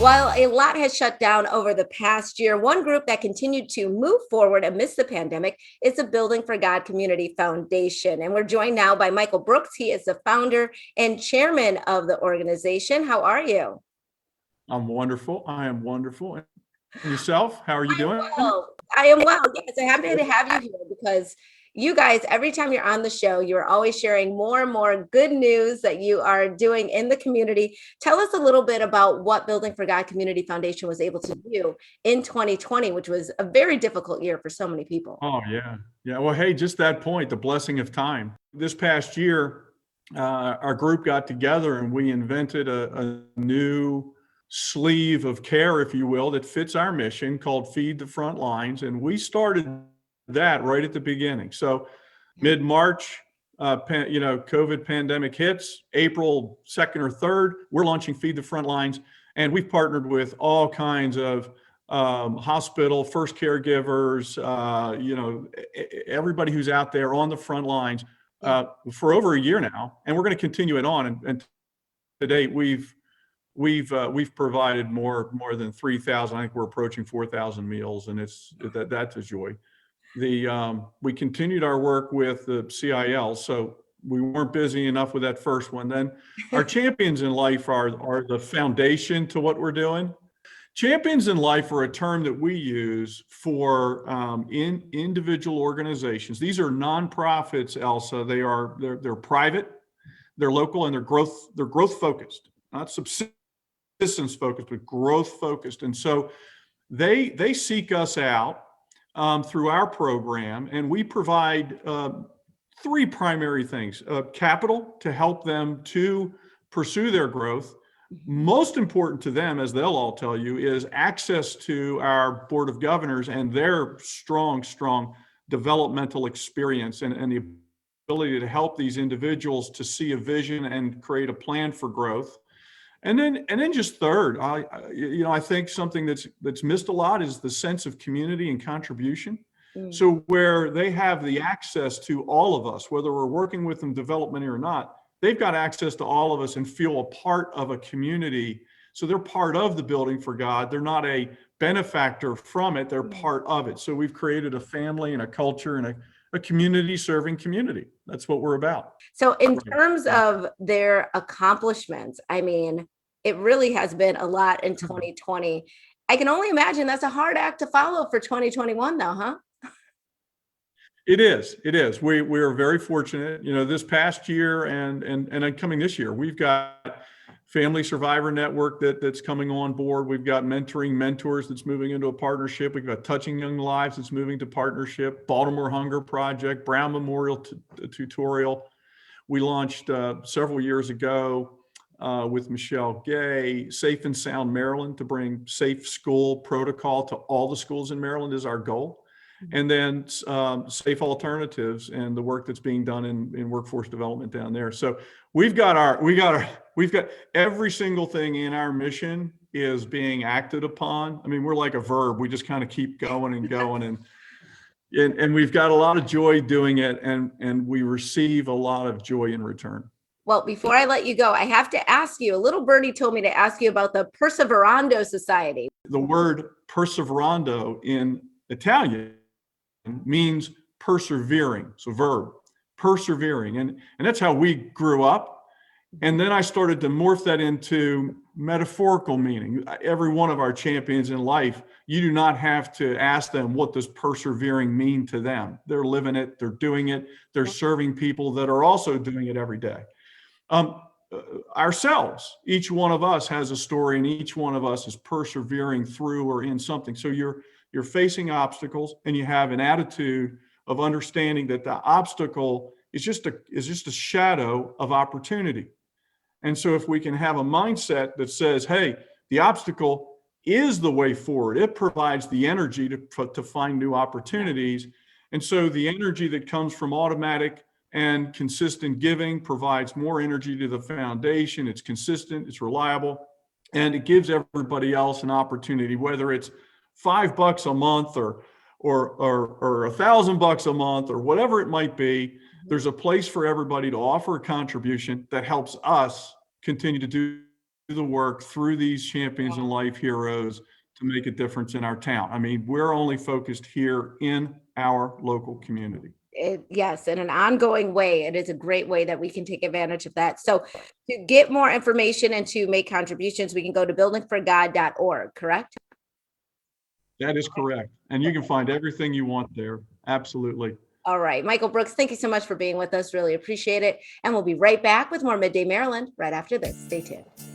While a lot has shut down over the past year, one group that continued to move forward amidst the pandemic is the Building for God Community Foundation. And we're joined now by Michael Brooks. He is the founder and chairman of the organization. How are you? I'm wonderful. I am wonderful. And yourself? How are you doing? I am well. Yes, I'm happy to have you here because you guys, every time you're on the show, you're always sharing more and more good news that you are doing in the community. Tell us a little bit about what Building for God Community Foundation was able to do in 2020, which was a very difficult year for so many people. Oh, yeah. Yeah. Well, hey, just that point, the blessing of time. This past year, our group got together and we invented a new sleeve of care, if you will, that fits our mission called Feed the Front Lines. And we started that right at the beginning. So mid-March, COVID pandemic hits, April 2nd or 3rd, we're launching Feed the Front Lines. And we've partnered with all kinds of hospital, first caregivers, everybody who's out there on the front lines for over a year now. And we're going to continue it on. And to date, we've provided more than 3,000. I think we're approaching 4,000 meals, and that's a joy. We continued our work with the CIL, so we weren't busy enough with that first one. Then our champions in life are the foundation to what we're doing. Champions in life are a term that we use for individual organizations. These are nonprofits, Elsa. They're private, they're local, and they're growth focused, not subsistence focused, but growth focused. And so they seek us out through our program, and we provide three primary things: capital to help them to pursue their growth. Most important to them, as they'll all tell you, is access to our board of governors and their strong developmental experience and the ability to help these individuals to see a vision and create a plan for growth. And then just third, I think something that's missed a lot is the sense of community and contribution. So where they have the access to all of us, whether we're working with them developmentally or not, they've got access to all of us and feel a part of a community. So they're part of the Building for God. They're not a benefactor from it. They're part of it. So we've created a family and a culture and a community serving community. That's what we're about. So in terms of their accomplishments, I mean, it really has been a lot in 2020. I can only imagine that's a hard act to follow for 2021 though, huh? It is. We are very fortunate. This past year and coming this year, we've got Family Survivor Network that's coming on board. We've got Mentoring Mentors that's moving into a partnership. We've got Touching Young Lives that's moving to partnership. Baltimore Hunger Project, Brown Memorial Tutorial. We launched several years ago with Michelle Gay, Safe and Sound Maryland, to bring safe school protocol to all the schools in Maryland is our goal. And then Safe Alternatives and the work that's being done in workforce development down there. So we've got every single thing in our mission is being acted upon. I mean, we're like a verb. We just kind of keep going and going, and we've got a lot of joy doing it, and we receive a lot of joy in return. Well, before I let you go, I have to ask you, a little birdie told me to ask you about the Perseverando Society. The word Perseverando in Italian means persevering. So verb, persevering. And that's how we grew up. And then I started to morph that into metaphorical meaning. Every one of our champions in life, you do not have to ask them, what does persevering mean to them? They're living it, they're doing it, they're serving people that are also doing it every day. Ourselves, each one of us has a story, and each one of us is persevering through or in something. So you're facing obstacles, and you have an attitude of understanding that the obstacle is just a shadow of opportunity. And so if we can have a mindset that says, hey, the obstacle is the way forward, it provides the energy to find new opportunities. And so the energy that comes from automatic and consistent giving provides more energy to the foundation. It's consistent, it's reliable, and it gives everybody else an opportunity, whether it's $5 a month or $1,000 a month or whatever it might be. There's a place for everybody to offer a contribution that helps us continue to do the work through these champions and life heroes to make a difference in our town. I mean, we're only focused here in our local community. Yes, in an ongoing way. It is a great way that we can take advantage of that. So to get more information and to make contributions, we can go to buildingforgod.org, correct? That is correct. And you can find everything you want there. Absolutely. All right. Michael Brooks, thank you so much for being with us. Really appreciate it. And we'll be right back with more Midday Maryland right after this. Stay tuned.